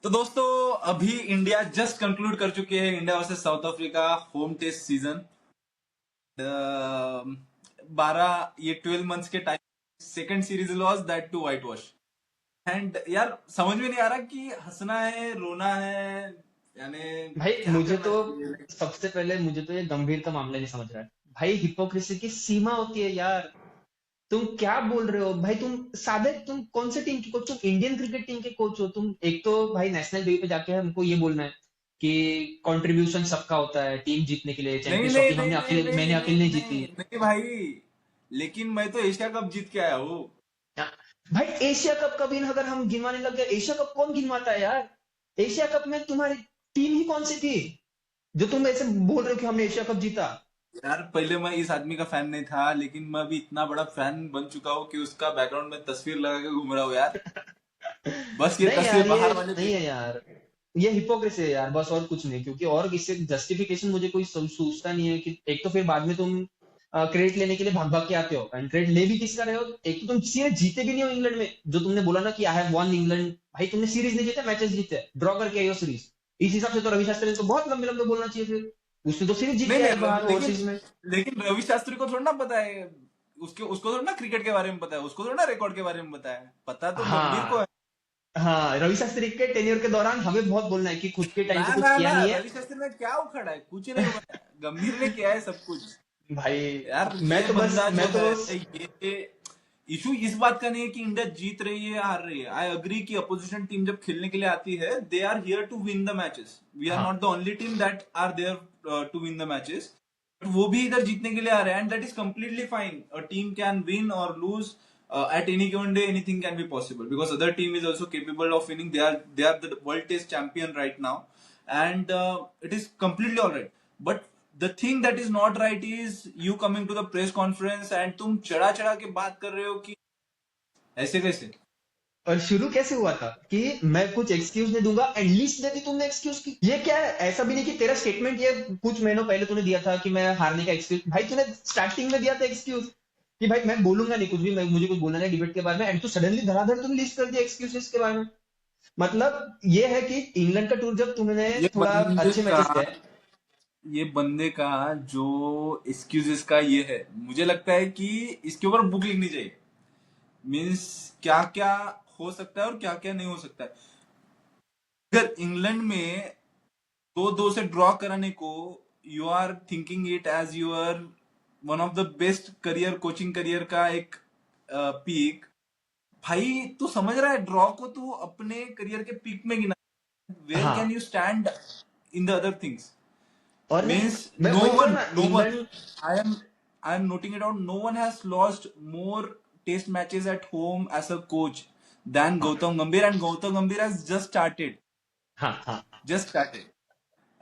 तो दोस्तों, अभी इंडिया जस्ट कंक्लूड कर चुके हैं India versus South Africa home test season. 12 months के time second series loss, that too whitewash. And यार समझ में नहीं आ रहा कि हंसना है रोना है, यानी भाई क्या मुझे करना तो चाहिए। सबसे पहले मुझे तो ये गंभीरता मामला नहीं समझ रहा है। भाई हिपोक्रेसी की सीमा होती है यार। तुम क्या बोल रहे हो भाई? तुम कौन से टीम के कोच? तुम इंडियन क्रिकेट टीम के कोच हो। तुम एक तो भाई नेशनल डे पे जाके हमको ये बोलना है कि कंट्रीब्यूशन सबका होता है टीम जीतने के लिए। नहीं चैंपियंस नहीं ट्रॉफी नहीं नहीं मैंने नहीं नहीं अकेले नहीं जीती। नहीं नहीं भाई, लेकिन मैं तो एशिया कप जीत के आया हूँ। हाँ, भाई एशिया कप का भी अगर हम गिनवाने लग गए, एशिया कप कौन गिनवाता है यार? एशिया कप में तुम्हारी टीम ही कौन सी थी जो तुम ऐसे बोल रहे हो कि हमने एशिया कप जीता? यार पहले मैं इस आदमी का फैन नहीं था, लेकिन मैं अभी इतना बड़ा फैन बन चुका हूँ कि उसका बैकग्राउंड में तस्वीर लगा के घूम रहा हूँ यार। बस ये नहीं तस्वीर यार, ये बाहर वाले नहीं है यार। ये हिपोक्रेसी है यार, बस और कुछ नहीं। क्योंकि और इससे जस्टिफिकेशन मुझे कोई सूझता नहीं है कि एक तो फिर बाद में तुम क्रेडिट लेने के लिए भाग भाग के आते हो, एंड क्रेडिट ले भी किसका रहे हो? एक तो तुम सीरीज जीते भी नहीं हो इंग्लैंड में, जो तुमने बोला ना कि आई हैव वन इंग्लैंड। भाई तुमने सीरीज नहीं जीते, मैचेस जीते, ड्रॉ करके आई हो सीरीज। इस हिसाब से तो रवि शास्त्री को बहुत लंबे लंबे बोलना चाहिए फिर। उसने तो सीरीज जीत नहीं के नहीं आई बाहर लेकिन ओवरसीज में। लेकिन रवि शास्त्री को थोड़ा ना पता है। उसको थोड़ा ना क्रिकेट के बारे में पता है, उसको थोड़ा ना रिकॉर्ड के बारे में पता है, पता तो गंभीर को हाँ है। हाँ, रवि शास्त्री के टेन्योर के दौरान हमें बहुत बोलना है कि खुद के टाइम ना पे कुछ ना किया ना, नहीं है। रवि शास्त्री ने क्या उखाड़ा है? कुछ नहीं हुआ है, गंभीर ने किया है सब कुछ। भाई यार मैं ये तो बस बंदा जो मैं तो है, बस ये इशू इस बात का नहीं है कि इंडिया जीत रही है या हार रही है। आई अग्री कि अपोजिशन टीम जब खेलने के लिए आती है, they are here to win the matches. We are हाँ not the only team that are there to win the matches. But वो भी इधर जीतने के लिए आ रहे हैं, and that is completely fine. A team can win or lose at any given day. Anything can be possible because other team is also capable of winning. They are the world test champion right now, and it is completely all right. But the thing that is not right is you coming to the press conference and तुम चढ़ा चढ़ा के बात कर रहे हो कि ऐसे कैसे। और शुरू कैसे हुआ था कि मैं कुछ एक्सक्यूज नहीं दूंगा, एंड लिस्ट देती तुमने एक्सक्यूज की। ये क्या है? ऐसा भी नहीं कि तेरा स्टेटमेंट ये कुछ महीनों पहले तूने दिया था कि मैं हारने का एक्सक्यूज। भाई तूने स्टार्टिंग में दिया था एक्सक्यूज कि भाई मैं बोलूंगा नहीं कुछ भी, मुझे कुछ बोलना नहीं डिबेट के बारे में, एंड तू सडनली धड़ाधड़ तुमने लिस्ट कर दिया एक्सक्यूजेस के बारे में। मतलब ये है कि इंग्लैंड का टूर जब तुमने ये थोड़ा बंदे अच्छे का मैचेस गए। ये बंदे का जो एक्सक्यूजेस का ये है, मुझे लगता है कि इसके ऊपर बुक लिखनी चाहिए। मीन्स क्या क्या हो सकता है और क्या क्या नहीं हो सकता है। अगर इंग्लैंड में 2-2 से ड्रॉ कराने को you are thinking it as your one of the best career, coaching career का एक पीक। भाई तू समझ रहा है, ड्रॉ को तू अपने करियर के पीक में गिना। वेयर कैन हाँ, you stand in the other things? और नहीं, मीन्स मैं नो वही बोला वन, ना no one, England. I am noting it out, no one has lost more test matches at home as a coach than हाँ Gautam Gambhir, and Gautam Gambhir has हाँ हाँ। just started।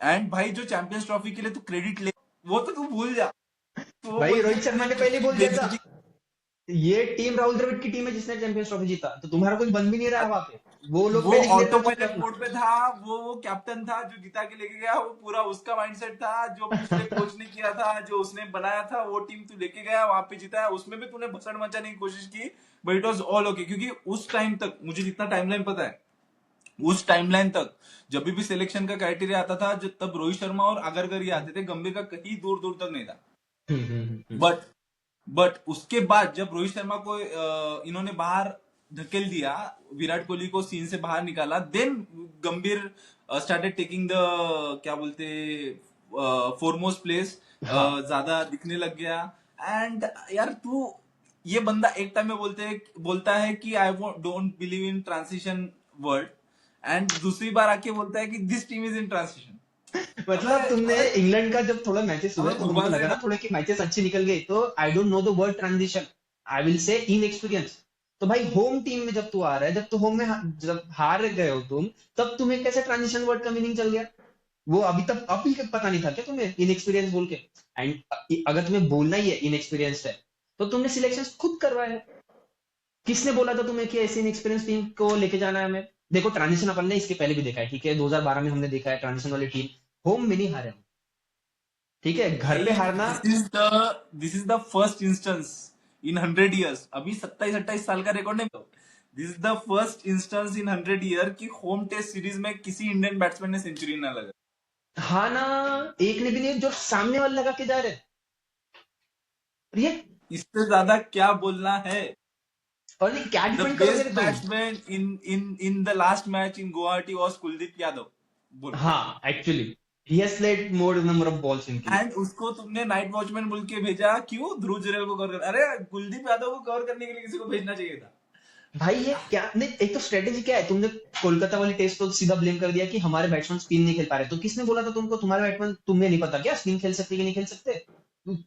And भाई जो champions trophy के लिए तू credit ले, वो तो तू भूल जा। तो वो भाई बोलते रोहित हैं शर्मा कि ने पहले ही बोल दिया था, बेइज्जती। ये टीम राहुल द्रविड़ की टीम है जिसने चैंपियंस ट्रॉफी जीता, तो तुम्हारा कुछ बन भी नहीं रहा है वहां पे। वो लोग वो पहले क्लियर ऑटो कर चुके हैं पायलट अपना। मोड पे था। वो कैप्टन था जो जिता के लेके गया, वो पूरा उसका माइंडसेट था। जो पिछले कोच ने किया था, जो उसने बनाया था, वो टीम तू लेके गया वहां पे जीता है। उसमें भी तूने भसड़ मचाने की कोशिश की, but it was all okay. क्योंकि उस टाइम तक मुझे जितना टाइमलाइन पता है, उस टाइमलाइन तक जब भी सिलेक्शन का क्राइटेरिया आता था, जब तब रोहित शर्मा और अगरकर ही आते थे, गंभीर का कहीं दूर दूर तक नहीं था। हम्म। बट बट उसके बाद जब रोहित शर्मा को इन्होंने बाहर धकेल दिया, विराट कोहली को सीन से बाहर निकाला, देन गंभीर स्टार्टेड टेकिंग द, क्या बोलते, फोरमोस्ट प्लेस, हाँ ज्यादा दिखने लग गया। एंड यार तू, ये बंदा एक टाइम में बोलता है कि I don't believe in transition world, and दूसरी बार आके बोलता है कि this team is in transition. अबे मतलब तुमने अबे इंग्लैंड का जब थोड़ा मैचेस हुए अबे तो तुमको बकवास है लगा ना। ना थोड़े कि मैचेस अच्छी निकल गई, तो I don't know the word transition, I will say in experience. तो भाई होम टीम में जब तू आ रहा है, जब तू होम में जब हार गए हो तुम, तब तुम्हें कैसे ट्रांजिशन वर्ड का मीनिंग चल गया? वो अभी तक अभी तक पता नहीं था क्या तुम्हें इनएक्सपीरियंस बोल के? एंड अगर तुम्हें बोलना ही है इनएक्सपीरियंस है, तो तुमने सिलेक्शन खुद करवाया है। किसने बोला था तुम्हें कि ऐसी इनएक्सपीरियंस टीम को लेके जाना है हमें? देखो ट्रांजिशन अपन ने इसके पहले भी देखा है, ठीक है, 2012 में हमने देखा है ट्रांजिशन वाली टीम। होम में नहीं हारे हम, ठीक है, घर पे भाई हारना। This is the first instance in 100 years। अभी 27-28 साल का रिकॉर्ड नहीं। This is the first instance in 100 year कि होम टेस्ट सीरीज में किसी इंडियन बैट्समैन ने सेंचुरी ना लगा। हाँ ना, एक ने भी नहीं जो सामने वाले लगा के जा रहे हैं। और ये, इससे ज्यादा क्या बोलना है? और नहीं क्या द डिफेंड करोगे बेस्ट रे तुम। Batsman in the last match in Guwahati was Kuldeep Yadav. बोलो। हाँ actually he has played more number of balls इनके लिए। एंड उसको तुमने नाइट वॉचमैन बोल के भेजा क्यों? ध्रुव जुरैल को कवर कर, अरे कुलदीप यादव को कवर करने के लिए किसी को भेजना चाहिए था। भाई ये क्या नहीं, एक तो स्ट्रेटेजी क्या है, तुमने कोलकाता वाली टेस्ट तो सीधा ब्लेम कर दिया कि हमारे बैट्समैन स्पिन नहीं खेल पा रहे, तो किसने बोला था तुमको तुम्हारे बैट्समैन, तुम्हें नहीं पता क्या स्पिन खेल सकते कि नहीं खेल सकते?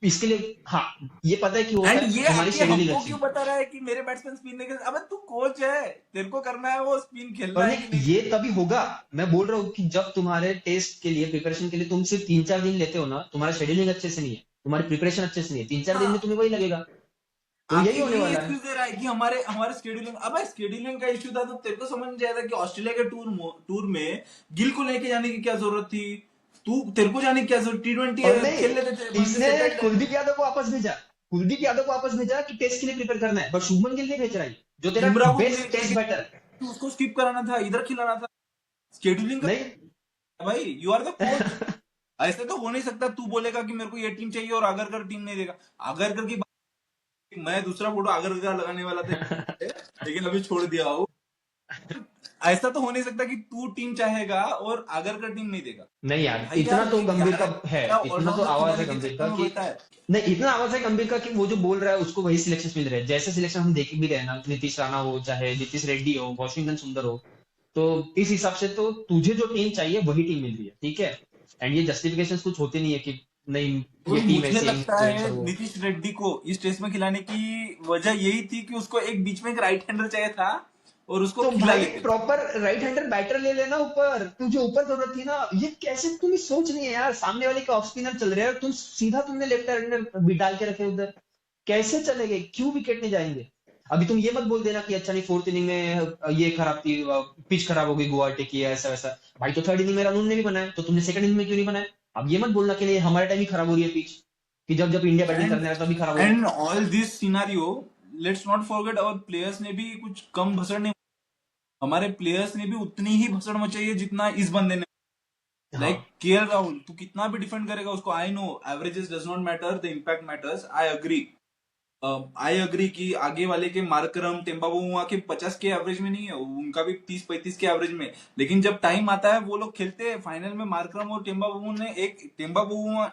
इसके लिए हाँ, ये पता है कि होता एंड है, ये तुम्हारी आके शेड्यूलिंग हमको अच्छी क्यों नहीं। बता रहा है कि मेरे बैट्समैन स्पिन नहीं खेल? अबे तू कोच है, तेरे को करना है वो स्पिन खेलना और है कि नहीं नहीं। ये तभी होगा, मैं बोल रहा हूँ कि जब तुम्हारे टेस्ट के लिए प्रिपरेशन के लिए तुम सिर्फ 3-4 दिन लेते हो ना, तुम्हारा शेड्यूलिंग अच्छे से नहीं है, तुम्हारी प्रिपरेशन अच्छे से नहीं है, 3-4 दिन में हाँ, तुम्हें वही लगेगा। तो यही आके होने यही वाला है। एक्सक्यूज दे रहा है कि हमारे हमारे स्केड्यूलिंग। अब स्केड्यूलिंग का इश्यू था तो तेरे को समझ नहीं आया था कि ऑस्ट्रेलिया के टूर में गिल को लेके जाने की क्या जरूरत थी? तू तेरे को जाने की क्या जरूरत? T20 और नहीं, खेल लेते थे, बंदे इसने सेटल्ड है। कुलदीप यादव को वापस भेजा, कुलदीप यादव को वापस भेजा कि टेस्ट के लिए प्रिपेयर करना है, पर शुभमन गिल नहीं भेज रहा है, जो तेरा बुमराह को बेस्ट टेस्ट लेके बैटर। उसको स्किप कराना था, इधर खिलाना था। स्केड्यूलिंग का नहीं भाई, यू आर द कोच। ऐसे तो हो नहीं सकता तू बोलेगा कि मेरे को ये टीम चाहिए और आगरकर टीम नहीं देगा। आगरकर की मैं दूसरा फोटो आगरकर का लगाने वाला था, लेकिन अभी छोड़ दिया हूँ। ऐसा तो हो नहीं सकता कि तू टीम चाहेगा और आगरकर टीम नहीं देगा। नहीं यार, भाई इतना यार तो ये गंभीर का 11 है, इतना तो ऑलराउंडर आवाज है खिलाने के गंभीर चक्कर का में कि, रहता है। नहीं इतना आवाज है गंभीर का कि वो जो बोल रहा है उसको वही सिलेक्शन मिल रहे हैं, जैसे सिलेक्शन हम देख भी रहे हैं ना, नीतीश राणा हो चाहे नीतीश रेड्डी हो, वॉशिंगटन सुंदर हो, तो इस हिसाब से तो तुझे जो टीम चाहिए वही टीम मिल रही है, ठीक है। एंड ये जस्टिफिकेशन कुछ होते नहीं है कि नहीं और ये टीम मुझे ऐसी है लगता तो है ऐसा हुआ। नीतीश रेड्डी को इस टेस्ट में खिलाने की वजह यही थी कि उसको एक बीच में एक राइट हैंडर चाहिए था और उसको तो खिला भाई लेते। प्रॉपर राइट हैंडर बैटर ले लेना ऊपर, तुझे ऊपर जरूरत थी ना, ये कैसे तुम्हें सोच नहीं है यार, सामने वाले के ऑफ स्पिनर चल रहे हैं और तुम सीधा तुमने लेफ्ट हैंडर भी डाल के रखे उधर, कैसे चलेंगे, क्यों विकेट नहीं जाएंगे? अभी तुम ये मत बोल देना कि अच्छा नहीं फोर्थ इनिंग में ये खराब थी, पिच खराब हो गई गुवाहाटी की, ऐसा वैसा। भाई तो थर्ड इनिंग में रन ने भी बनाया, तो तुमने सेकंड इनिंग में क्यों नहीं बनाया? अब ये मत बोलना कि नहीं हमारे टाइम ही खराब हो रही है पिच, कि जब जब इंडिया बैटिंग एंड करने आया तभी खराब हो रही and all this scenario, let's not forget our players ने भी कुछ कम भसड़ नहीं। हमारे प्लेयर्स ने भी उतनी ही भसड़ मचाई है जितना इस बंदे ने। है। हाँ लाइक केएल राहुल, तू कितना भी डिफेंड करेगा उसको, I know averages does not matter, the impact matters, I agree. I agree कि आगे वाले के मार्करम टेम्बाबुआ के 50 के एवरेज में नहीं है, उनका भी 30-35 के एवरेज में। लेकिन जब टाइम आता है वो लोग खेलते हैं फाइनल में। मार्करम और टेम्बाबुआ ने एक टेम्बाबुआ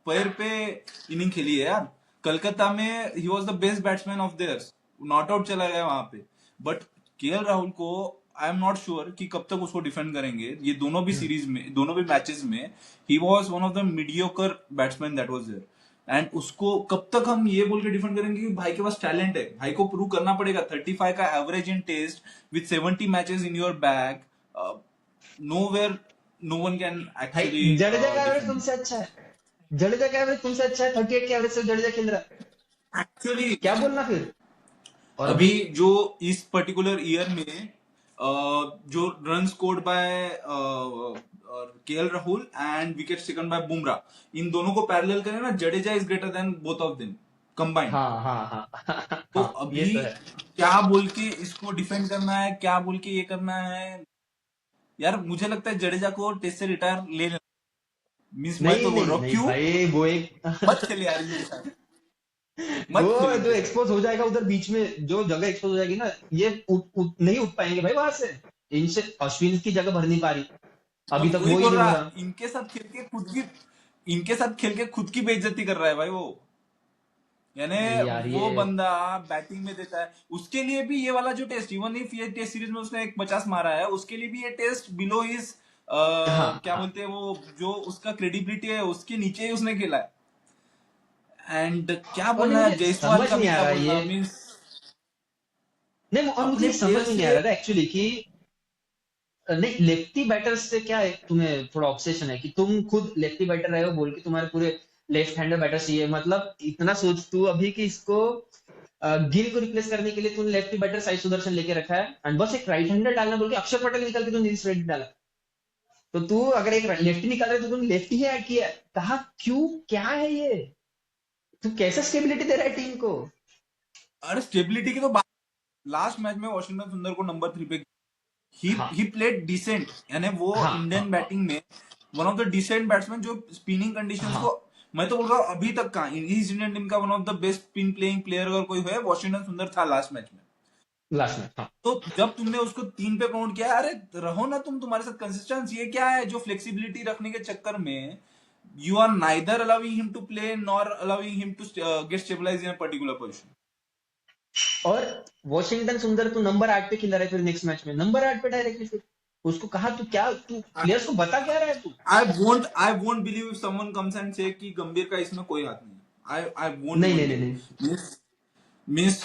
पैर पे इनिंग खेली है यार। कलकत्ता में ही was the best batsman of theirs, not out चला गया वहां पे। बट केएल राहुल को आई एम नॉट श्योर कि कब तक उसको डिफेंड करेंगे। ये दोनों भी सीरीज में, दोनों भी मैचेस में ही was one of the mediocre batsman that was there. And उसको कब तक हम ये बोल के डिफेंड करेंगे कि भाई के पास टैलेंट है? भाई को प्रूव करना पड़ेगा। 35 का average in test with 70 matches in your bag, no where, no one can actually भाई जडेजा का एवरेज डिफेंड। तुमसे अच्छा है, जडेजा का एवरेज तुमसे अच्छा है, 38 के एवरेज से जडेजा खेल रहा है, एक्चुअली क्या बोलना फिर? और अभी अभी जो इस पर्टिकुलर ईयर में जो run scored by KL Rahul and wicket taken by Bumrah, इन दोनों को पैरेलल करें ना, Jadeja is greater than both of them combined. हाँ हाँ हाँ तो हाँ ये अभी तो है। क्या बोल के इसको डिफेंड करना है, क्या बोल के ये करना है? यार मुझे लगता है जडेजा को टेस्ट से रिटायर ले लेना। मीन्स मैं नहीं तो बोल रहा नहीं हूँ नहीं क्यों, भाई वो एक मत खेले यार इनके साथ, वो मत खेले जो इनके साथ। एक्सपोज हो जाएगा उधर बीच में, जो जगह एक्सपोज हो जाएगी ना, ये नहीं उठ पाएंगे भाई वहां से, इनसे अश्विन की जगह भर नहीं पा रही, अभी अब तक वही वो ही बोल नहीं हो रहा, रहा। इनके साथ खेल के खुद की बेइज्जती कर रहा है भाई वो। यानी नहीं यार वो ये, बंदा बैटिंग में देता है, उसके लिए भी ये वाला जो टेस्ट, इवन इफ ये टेस्ट सीरीज में उसने एक 50 मारा है, उसके लिए भी ये टेस्ट बिलो हिज हाँ क्या हाँ बोलते हैं वो, जो उसका क्रेडिबिलिटी है उसके नीचे ही उसने खेला है। एंड क्या और नहीं बोलना है, मुझे जायसवाल समझ का नहीं भी आ क्या रहा बोलना, ये, मीन्स नहीं और मुझे अपने ये समझ प्लेयर में नहीं आ से। रहा था एक्चुअली कि नहीं लेफ्टी बैटर्स से क्या है, तुम्हें थोड़ा ऑब्सेशन है कि तुम खुद लेफ्टी बैटर रहे हो बोल के तुम्हारे पूरे लेफ्ट हैंडर बैटर चाहिए, मतलब इतना सोच तू अभी कि इसको गिल को रिप्लेस करने के लिए तूने लेफ्टी बैटर साई सुदर्शन लेके रखा है, एंड बस एक राइट हैंडर डालना बोल के अक्षर पटेल निकल के तू नीतीश रेड्डी डाला। तो तू अगर एक लेफ्टी निकाल रहा है तो तूने लेफ्टी ही ऐड किया है, कहा क्यों, क्या है ये, तू कैसे स्टेबिलिटी दे रहा है टीम को? अरे स्टेबिलिटी की तो बात, लास्ट मैच में वॉशिंगटन सुंदर को नंबर 3 पे ही हाँ ही प्लेड डिसेंट, यानी वो हाँ इंडियन हाँ बैटिंग में one of the decent batsman जो स्पिनिंग कंडीशंस हाँ को, मैं तो बोल रहा हूँ अभी तक का इस इंडियन टीम का one of the best spin playing player अगर कोई है वॉशिंगटन सुंदर था लास्ट मैच में। लास्ट में हाँ। तो जब तुमने उसको 3 पे काउंट किया, अरे रहो ना तुम, तुम्हारे साथ कंसिस्टेंस ये क्या है जो फ्लेक्सिबिलिटी रखने के चक्कर में you are neither allowing him to play nor allowing him to get stabilize in a particular position. और वॉशिंगटन सुंदर तो नंबर 8 पे खिला रहा है, फिर नेक्स्ट मैच में नंबर 8 पे डायरेक्टली फिर उसको कहा तू क्या, तू प्लेयर्स को बता क्या रहा है तू। I won't believe if someone comes and से कि गंभीर का इसमें कोई हाथ नहीं है। आई वोंट नहीं नहीं इवन नहीं नहीं। Believe. Means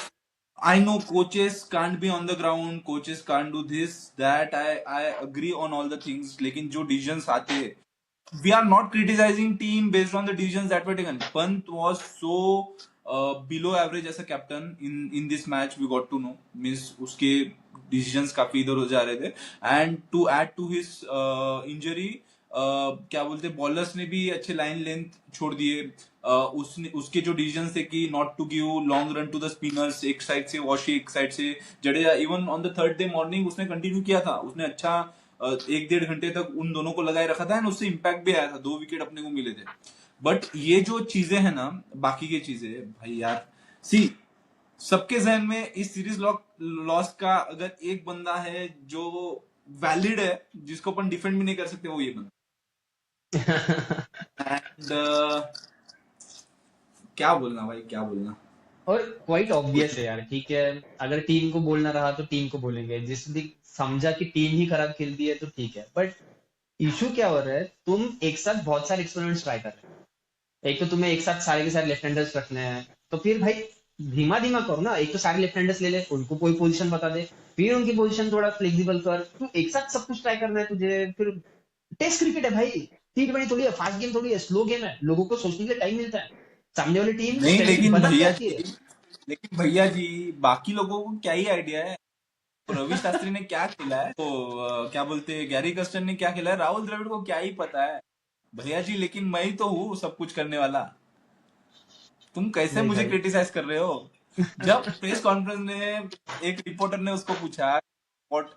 I know coaches can't be on the ground, coaches can't do this, that. I agree on all the things. लेकिन जो decisions आते हैं, we are not criticizing team based on the decisions that were taken. Pant was so below average as a captain in this match. We got to know. Means उसके decisions काफी इधर हो जा रहे थे. And to add to his injury, क्या बोलते, bowlers ने भी अच्छे लाइन लेंथ छोड़ दिए। उसने उसके जो डिसीजन थे कि not to give long run to the spinners, एक साइड से वॉशी एक साइड से Jadeja, even on the third day morning उसने कंटिन्यू किया था, उसने अच्छा 1-1.5 घंटे तक उन दोनों को लगाए रखा था, एंड उससे इम्पैक्ट भी आया था, 2 विकेट अपने को मिले थे। बट ये जो चीजें हैं ना, बाकी की चीजें भाई यार, सी सबके जहन में इस सीरीज लॉस का अगर एक बंदा है जो वैलिड है, जिसको अपन डिफेंड भी नहीं कर सकते, वो ये बंदा। एंड क्या बोलना भाई, क्या बोलना। और क्वाइट कुछ ऑब्वियस है यार, ठीक है। अगर टीम को बोलना रहा तो टीम को बोलेंगे, जिस दिन समझा कि टीम ही खराब खेलती है तो ठीक है, बट इशू क्या हो रहा है, तुम एक साथ बहुत सारे एक्सपेरिमेंट्स ट्राई कर रहे हो। एक तो तुम्हें एक साथ सारे के सारे लेफ्ट हैंडर्स रखने हैं, तो फिर भाई धीमा धीमा करो ना। एक तो सारे लेफ्ट हैंडर्स ले ले, उनको कोई पोजीशन बता दे, फिर उनकी पोजीशन थोड़ा फ्लेक्सिबल कर। तू एक साथ सब कुछ ट्राई करना है तुझे, फिर टेस्ट क्रिकेट है भाई, T20 थोड़ी है, फास्ट गेम थोड़ी है, स्लो गेम है, लोगों को सोचने के लिए टाइम मिलता है। सामने वाली टीम नहीं, स्ट्रेटेजी बदल जाती है। लेकिन भैया जी, बाकी लोगों को क्या ही आइडिया है। तो रवि शास्त्री ने क्या खेला है, तो क्या बोलते हैं, गैरी कस्टन ने क्या खेला है, राहुल द्रविड़ को क्या ही पता है भैया जी। लेकिन मैं ही तो हूँ सब कुछ करने वाला। तुम कैसे नहीं मुझे भाई। क्रिटिसाइज कर रहे हो। जब प्रेस कॉन्फ्रेंस में एक रिपोर्टर ने उसको पूछा what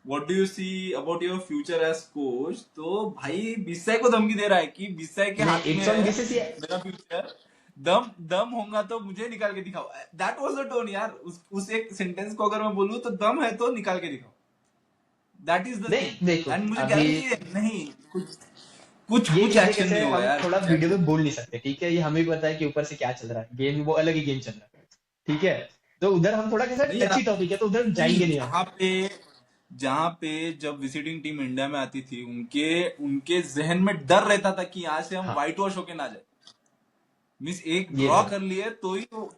what do you see about your future as coach, तो भाई बिस्साई को धमकी दे रहा है कि बिस्साई के नहीं, हाथ में इट्स ऑन है बीसीसीआई। मेरा फ्यूचर। दम दम होगा तो मुझे निकाल के दिखाओ। दैट वाज द टोन यार। उस एक सेंटेंस को अगर मैं बोलूं तो दम है तो निकाल के दिखाओ। That is the thing. नहीं देखो, एंड मुझे अभी गारंटी है नहीं, कुछ कुछ ये कुछ चीजें एक्शन कैसे नहीं होगा हम यार, थोड़ा कुछ वीडियो एक्शन। में बोल नहीं सकते, ठीक है। ये हमें भी पता है कि ऊपर से क्या चल रहा है, गेम वो अलग ही गेम चल रहा है, ठीक है। तो उधर हम थोड़ा कैसा नहीं यार, टची टॉपिक है, तो उधर नहीं, जाएंगे नहीं हम। जहां पे जब विजिटिंग टीम इंडिया में आती थी, उनके उनके जहन में डर रहता था कि यहाँ से हम हाँ व्हाइट वॉश होके ना जाए। मीन्स एक ये ड्रॉ है। कर लिए तो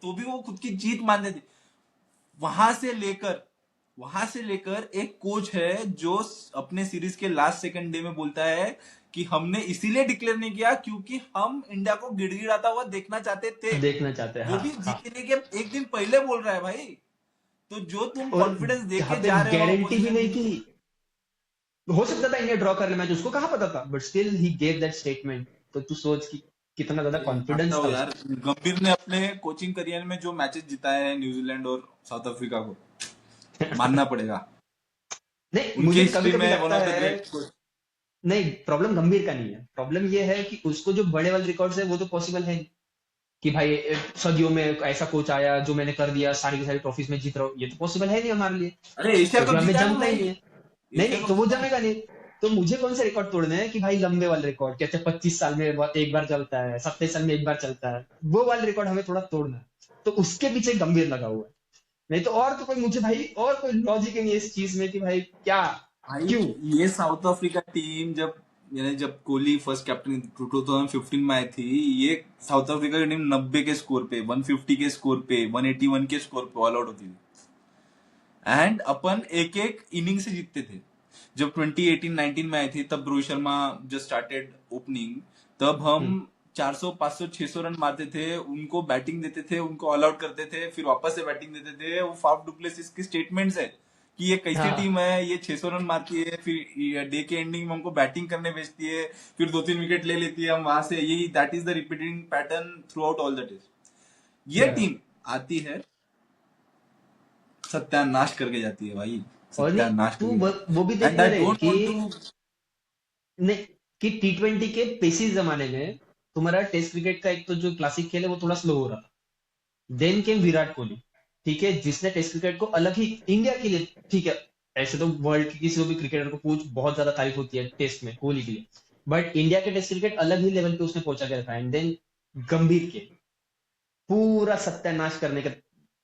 भी वो खुद की जीत मानते थे। वहां से लेकर वहां से लेकर एक कोच है जो अपने सीरीज के लास्ट सेकंड डे में बोलता है कि हमने इसीलिए डिक्लेयर नहीं किया क्योंकि हम इंडिया को गिड़गिड़ाता हुआ देखना चाहते थे। देखना चाहते हैं, वो हाँ भी हाँ। जीतने के एक दिन पहले बोल रहा है भाई। तो जो तुम और कॉन्फिडेंस जहाँ देके पे जा रहे हो गारंटी भी अपोजिशन नहीं टीम थी, को। हो सकता था इंडिया ड्रॉ कर ले मैच, उसको कहाँ पता था, but still he gave that statement. तो तू सोच कि कितना ज्यादा अरे मानता कॉन्फिडेंस था हूँ यार, उसको। गंभीर ने अपने कोचिंग करियर में जो मैचेस जिताए हैं न्यूजीलैंड और साउथ अफ्रीका को, मानना पड़ेगा। नहीं, उनके मुझे कभी हिस्ट्री कभी में वन लगता ऑफ द है, ग्रेट कोच। नहीं प्रॉब्लम गंभीर का नहीं है, प्रॉब्लम ये है कि उसको जो बड़े वाले रिकॉर्ड्स है वो तो पॉसिबल है नहीं। कि भाई सदियों में ऐसा कोच आया जो मैंने कर दिया, सारी की सारी ट्रॉफीज में जीत रहा हूँ, ये तो पॉसिबल है नहीं हमारे लिए, अरे एशिया क्योंकि कप हमें जीता है ना जमता ही भाई, नहीं है। नहीं एशिया नहीं, कप तो वो जीता है। जमेगा नहीं। तो मुझे कौन से रिकॉर्ड तोड़ने हैं कि भाई लंबे वाले रिकॉर्ड, कहते हैं 25 साल में एक बार चलता है, 27 साल में एक बार चलता है, वो वाले रिकॉर्ड हमें थोड़ा तोड़ना है। तो उसके पीछे गंभीर लगा हुआ है। नहीं तो और तो कोई मुझे भाई और कोई लॉजिक ही नहीं है इस चीज में कि भाई क्या, भाई क्यों। ये साउथ अफ्रीका टीम जब, यानी जब कोहली फर्स्ट कैप्टन 2015 में आई थी, ये साउथ अफ्रीका की टीम 90 के स्कोर पे, 150 के स्कोर पे, 181 के स्कोर पे ऑल आउट होती थी। एंड अपन एक एक इनिंग से जीतते थे। जब 2018-19 में आई थी, तब Rohit Sharma just started opening, तब हम हम्म, 400 500 600 रन मारते थे, उनको बैटिंग देते थे, उनको ऑल आउट करते थे, फिर वापस से बैटिंग देते थे। वो फाफ डुप्लेसिस की स्टेटमेंट्स है कि ये कैसी हाँ टीम है, ये 600 रन मारती है, फिर डे के एंडिंग में हमको बैटिंग करने भेजती है, फिर 2-3 विकेट ले लेती है हम वहां से। यही that is the repeating pattern through out all the days. ये बराबर। टीम आती है, सत्यानाश करके जाती है भाई, और नहीं, सत्यानाश तू करके वो भी जाती है, देख एंड ले आई रहे डोंट कि वांट टू। नहीं, कि T20 के पेसिस जमाने में तुम्हारा टेस्ट क्रिकेट का एक तो जो क्लासिक खेल है वो थोड़ा स्लो हो रहा था। देन केम विराट कोहली, ठीक है, जिसने टेस्ट क्रिकेट को अलग ही इंडिया के लिए, ठीक है, ऐसे तो वर्ल्ड की किसी को भी क्रिकेटर को पूछ बहुत ज्यादा तारीफ होती है टेस्ट में कोहली के लिए, बट इंडिया के टेस्ट क्रिकेट अलग ही लेवल पे उसने पहुंचा के रखा है। एंड देन गंभीर के पूरा सत्यानाश करने का,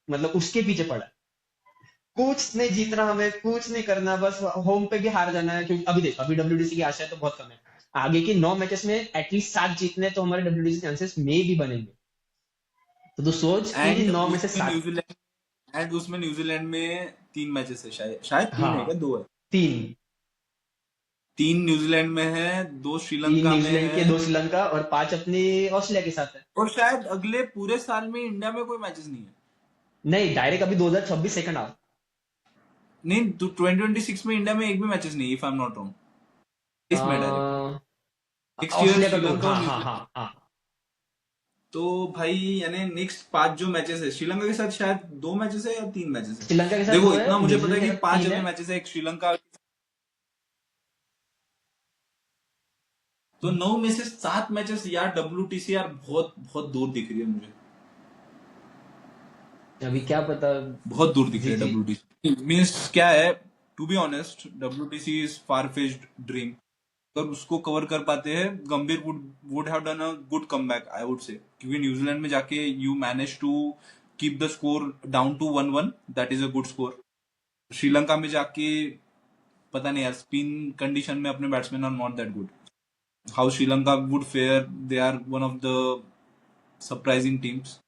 मतलब उसके पीछे पड़ा है। कुछ नहीं जीतना हमें, कुछ नहीं करना, बस होम पे भी हार जाना है, क्योंकि अभी देख, अभी डब्ल्यूडीसी की आशा तो बहुत कम है। आगे के 9 मैचेस में एटलीस्ट 7 जीतने तो हमारे डब्ल्यूडीसी चांसेस में भी बनेंगे। तो तू सोच कि एंड 9 में से 7। उसमें न्यूजीलैंड में 3 मैचेस है, शायद शायद 3 है हाँ, क्या, 2 है। 3। 3 न्यूजीलैंड में है, 2 3 श्रीलंका में न्यूजीलैंड है, के, 2 श्रीलंका और 5 अपनी ऑस्ट्रेलिया के साथ है। और शायद अगले पूरे साल में इंडिया में कोई मैचेस नहीं है। नहीं, डायरेक्ट अभी 2026 सेकंड हाफ। नहीं, तो 2026 में इंडिया में एक भी मैचेस नहीं, if I am not wrong. इसमें डायरेक्ट नेक्स्ट ईयर ऑस्ट्रेलिया का तो श्रीलंका और हाँ हाँ हाँ न्यूजीलैंड। हाँ। तो भाई यानी नेक्स्ट 5 जो मैचेस है श्रीलंका के साथ, शायद 2 मैचेस है या 3 मैचेस है। श्रीलंका के साथ देखो 2 है, इतना मुझे पता न्यूजीलैंड है के कि साथ 5 3 अगले है। मैचेस है, एक श्रीलंका। तो 9 में से 7 मैचेस यार, डब्ल्यूटीसी यार बहुत बहुत दूर दिख रही है मुझे। अभी क्या पता। बहुत दूर दिख जी रही है जी। डब्ल्यूटीसी, मीन्स क्या है, to be honest WTC is far fetched dream. अगर उसको कवर कर पाते हैं, Gambhir would have done a good comeback I would say, क्योंकि न्यूजीलैंड में जाके you manage to keep the score down to 1-1, that is a good score. Sri Lanka में जाके पता नहीं यार, स्पिन कंडीशन में अपने batsman are not that good. How Sri Lanka would fare, they are one of the surprising teams.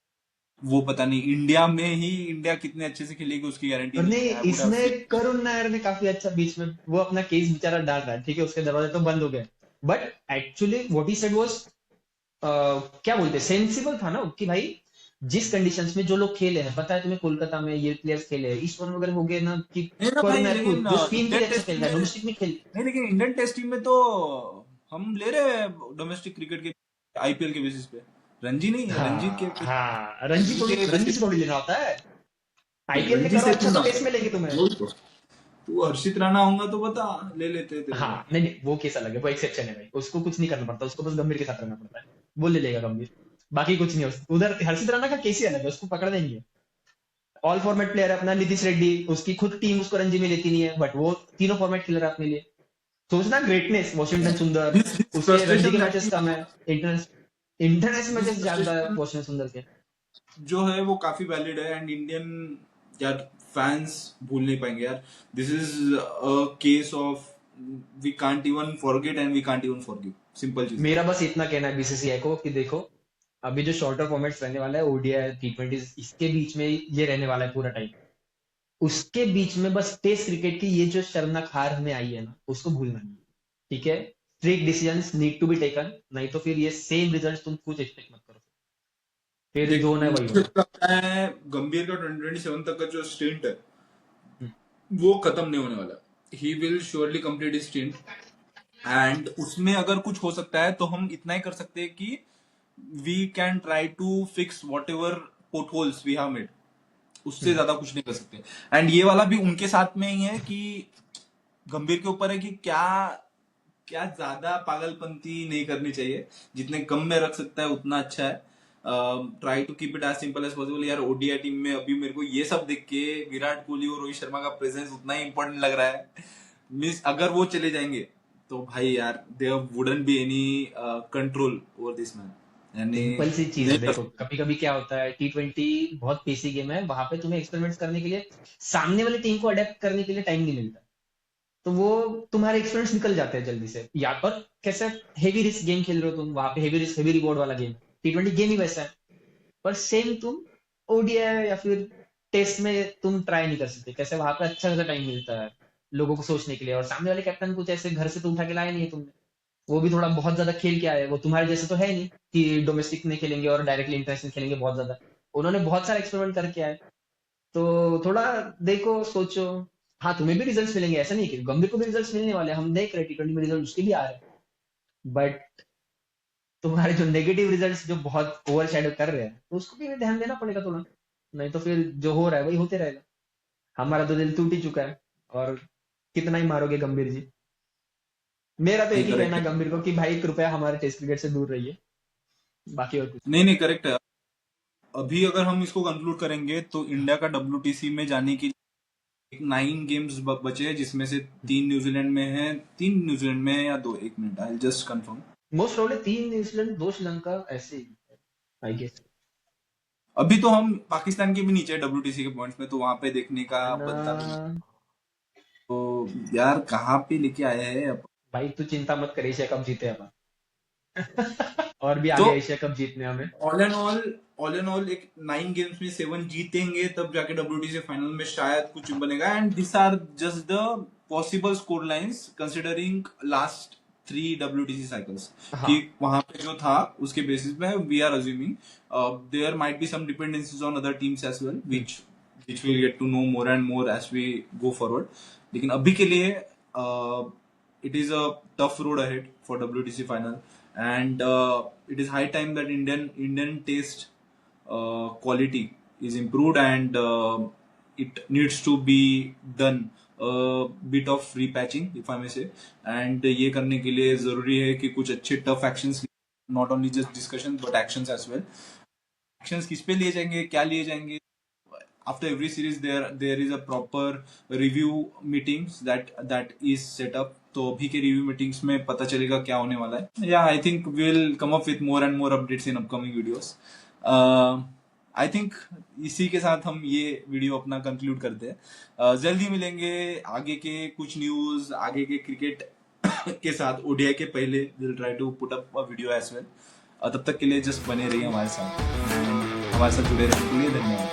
वो पता नहीं इंडिया में ही इंडिया कितने अच्छे से खेलेगी उसकी गारंटी और नहीं नहीं, है, आई वुड हैव इसमें सेड। करुण नायर ने काफी अच्छा बीच में वो अपना केस बेचारा डाल रहा है, ठीक है, उसके दरवाजे तो बंद हो गए, but actually what he said was, क्या बोलते, सेंसिबल था ना, कि भाई जिस कंडीशंस में जो लोग खेले हैं, पता है तुम्हें, कोलकाता में ये प्लेयर्स खेले हैं, ईस्ट वगैरह हो गए ना, कि नहीं ना करुण भाई, नायर खुद लेकिन जो स्पिन के लिए इंडियन अच्छा टेस्ट खेल टीम रहा में है, डोमेस्टिक में खेल। नहीं, लेकिन इंडियन टेस्ट टीम में तो हम ले रहे हैं डोमेस्टिक क्रिकेट के, आईपीएल के बेसिस पे। रणजी नहीं है, रणजी के हाँ हाँ, रणजी थोड़ी, के रणजी बेसिस से थोड़ी लेना होता है। पे, आईपीएल में रणजी करो से अच्छा क्यों तो ना टेस्ट में लेंगे तुम्हें। वही तो। तू हर्षित राणा होगा तो बता, ले लेते तेरे को। हाँ नहीं नहीं, वो केस अलग है, वो एक्सेप्शन है भाई, उसको कुछ नहीं करना पड़ता, उसको बस गंभीर के साथ रहना पड़ता है, वो ले लेगा गंभीर। बाकी कुछ नहीं, उधर हर्षित राणा का केस ही अलग है, उसको पकड़ देंगे। ऑल फॉर्मेट प्लेयर है अपना नीतीश रेड्डी, उसकी खुद टीम उसको रणजी में लेती नहीं है, बट वो तीनों फॉर्मेट खेल रहा है अपने लिए। सोचना ग्रेटनेस, वॉशिंगटन सुंदर, His उसके रणजी के frustration that मैचेस he कम है, इंटरनेशनल his मैचेस ज्यादा है frustration वॉशिंगटन सुंदर के। जो है वो काफी वैलिड है, एंड इंडियन यार फैंस भूल नहीं पाएंगे यार। This is a case of we can't even forget and we can't even forgive, simple चीज है। मेरा बस इतना कहना है बीसीसीआई को कि देखो, अभी जो शॉर्टर फॉर्मेट्स रहने वाला है, ओडीआई T20, इसके बीच में ये रहने वाला है पूरा टाइम, उसके बीच में बस टेस्ट क्रिकेट की ये जो शर्मनाक हार हमें आई है ना, उसको भूलना नहीं, ठीक है। Strict decisions need to be taken, नहीं तो फिर ये सेम रिजल्ट तुम कुछ एक्सपेक्ट मत करो, फिर देख जो होना है वही मुझे होगा। लगता है गंभीर का 2027 तक का जो स्टिंट है हम्म, वो खत्म नहीं होने वाला। He will surely complete his stint, and उसमें अगर कुछ हो सकता है तो हम इतना ही कर सकते हैं कि we can try to fix whatever potholes we have made. उससे हम्म, ज्यादा कुछ नहीं कर सकते। एंड ये वाला भी उनके साथ में ही है कि गंभीर के ऊपर है कि क्या क्या ज्यादा पागलपंती नहीं करनी चाहिए, जितने कम में रख सकता है उतना अच्छा है। Try to keep it as simple as possible यार। ओडीआई टीम में अभी मेरे को ये सब देख के विराट कोहली और रोहित शर्मा का प्रेजेंस उतना ही इंपॉर्टेंट लग रहा है। मीन्स अगर वो चले जाएंगे तो भाई यार there wouldn't be any control over this man, यानी सिंपल सी चीज है, नहीं कर देखो सकते। कभी कभी क्या होता है, T20 बहुत पेसी गेम है, वहां पे तुम्हें एक्सपेरिमेंट्स करने के लिए, सामने वाली टीम को अडेप्ट करने के लिए टाइम नहीं मिलता, तो वो तुम्हारे एक्सपीरियंस निकल जाते हैं जल्दी से, या पर कैसे हेवी रिस्क गेम खेल रहे हो तुम, वहां पे हेवी रिस्क हेवी रिवॉर्ड वाला गेम, T20 गेम ही वैसा है। पर सेम तुम ओडीआई या फिर टेस्ट में तुम ट्राई नहीं कर सकते, कैसे वहां पे अच्छा खासा टाइम मिलता है लोगों को सोचने के लिए, और सामने वाले कैप्टन कुछ ऐसे घर से तो उठा के लाया नहीं है तुमने, वो भी थोड़ा बहुत ज्यादा खेल के आए, वो तुम्हारे जैसे तो है नहीं कि डोमेस्टिक में खेलेंगे और डायरेक्टली इंटरनेशनल खेलेंगे बहुत ज्यादा, उन्होंने बहुत सारा एक्सपेरिमेंट करके आए। तो थोड़ा देखो सोचो, हाँ तुम्हें भी रिजल्ट्स मिलेंगे, ऐसा नहीं कि गंभीर को भी रिजल्ट्स मिलने वाले हैं, हम देख रहे हैं T20 में रिजल्ट उसके भी आ रहे हैं, बट तुम्हारे जो नेगेटिव रिजल्ट्स जो बहुत ओवर कर रहे हैं, तो उसको भी ध्यान देना पड़ेगा थोड़ा, नहीं तो फिर जो हो रहा है वही होते रहेगा। हमारा तो दिल टूट ही चुका है, और कितना ही मारोगे गंभीर जी। मेरा तो एक नहीं, ही कहना करेक्ट है है। गंभीर को कि भाई कृपया हमारे टेस्ट क्रिकेट से दूर रहिए, बाकी और कुछ नहीं नहीं, करेक्ट है। अभी अगर हम इसको कंक्लूड करेंगे तो इंडिया का WTC में जाने की 9 गेम्स बचे हैं, जिसमें से नहीं। 3 न्यूजीलैंड में है, 3 न्यूजीलैंड में है या 2, एक minute I just confirm. Most probably 3 New Zealand 2 Sri Lanka ऐसे ही, आई गेस। अभी तो हम पाकिस्तान के भी नीचे है WTC के पॉइंट्स में, तो वहां पे देखने का एंड बनता भी नहीं। तो यार कहाँ पे लेके आए हैं अब। भाई तू चिंता मत कर, एशिया कप जीते हमारा। और भी तो आगे एशिया कप जीतने हमें। ऑल इन ऑल एक 9 गेम्स में 7 जीतेंगे, तब जाके WTC फाइनल में शायद कुछ बनेगा। And this are just the possible score lines considering last 3 WTC cycles, कि हाँ। वहां पे जो था उसके बेसिस पे we are assuming there might be some dependencies on other teams as well, which we'll get to know more and more as we go forward. लेकिन अभी के लिए it is a tough road ahead for WTC final, and it is high time that Indian taste quality is improved, and it needs to be done a bit of repatching, if I may say. And ये करने के लिए जरूरी है कि कुछ अच्छे tough actions, not only just discussions but actions as well. Actions किस पे लिए जाएंगे, क्या लिए जाएंगे, after every series there is a proper review meetings that is set up. तो अभी के रिव्यू मीटिंग्स में पता चलेगा क्या होने वाला है। या I think will come up with more and more updates in upcoming videos. I think इसी के साथ हम ये वीडियो अपना कंक्लूड करते हैं। जल्दी मिलेंगे आगे के कुछ न्यूज, आगे के क्रिकेट के साथ। ओडीआई के पहले will try to put up a video as well. तब तक के लिए जस्ट बने रहिए हमारे साथ, हमारे साथ जुड़े रहने के लिए धन्यवाद।